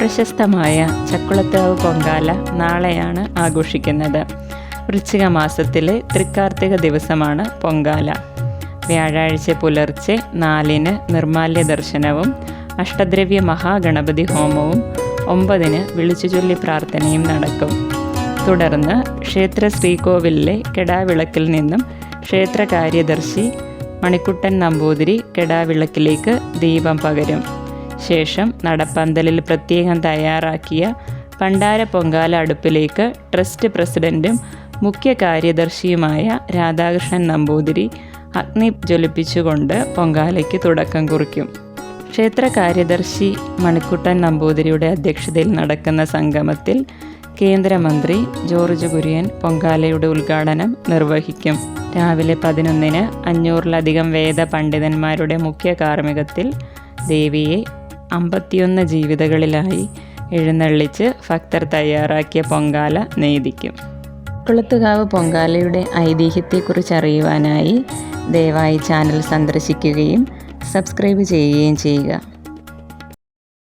പ്രശസ്തമായ ചക്കുളത്താവ് പൊങ്കാല നാളെയാണ് ആഘോഷിക്കുന്നത്. വൃശ്ചിക മാസത്തിലെ തൃക്കാർത്തിക ദിവസമാണ് പൊങ്കാല. വ്യാഴാഴ്ച പുലർച്ചെ 4-ന് നിർമ്മാല്യ ദർശനവും അഷ്ടദ്രവ്യ മഹാഗണപതി ഹോമവും 9-ന് വിളിച്ചുചൊല്ലി പ്രാർത്ഥനയും നടക്കും. തുടർന്ന് ക്ഷേത്ര ശ്രീകോവിലിലെ കെടാവിളക്കിൽ നിന്നും ക്ഷേത്ര കാര്യദർശി മണിക്കുട്ടൻ നമ്പൂതിരി കെടാവിളക്കിലേക്ക് ദീപം പകരും. ശേഷം നടപ്പന്തലിൽ പ്രത്യേകം തയ്യാറാക്കിയ പണ്ടാര പൊങ്കാല അടുപ്പിലേക്ക് ട്രസ്റ്റ് പ്രസിഡന്റും മുഖ്യ കാര്യദർശിയുമായ രാധാകൃഷ്ണൻ നമ്പൂതിരി അഗ്നി ജ്വലിപ്പിച്ചുകൊണ്ട് പൊങ്കാലയ്ക്ക് തുടക്കം കുറിക്കും. ക്ഷേത്ര കാര്യദർശി മണിക്കുട്ടൻ നമ്പൂതിരിയുടെ അധ്യക്ഷതയിൽ നടക്കുന്ന സംഗമത്തിൽ കേന്ദ്രമന്ത്രി ജോർജ് കുര്യൻ പൊങ്കാലയുടെ ഉദ്ഘാടനം നിർവഹിക്കും. രാവിലെ 11-ന് 500-ലധികം വേദ പണ്ഡിതന്മാരുടെ മുഖ്യ കാർമ്മികത്തിൽ ദേവിയെ 51 ജീവിതകളിലായി എഴുന്നള്ളിച്ച് ഭക്തർ തയ്യാറാക്കിയ പൊങ്കാല നെയ്തിക്കും. ചക്കുളത്തുകാവ് പൊങ്കാലയുടെ ഐതിഹ്യത്തെക്കുറിച്ച് അറിയുവാനായി ദയവായി ചാനൽ സന്ദർശിക്കുകയും സബ്സ്ക്രൈബ് ചെയ്യുകയും ചെയ്യുക.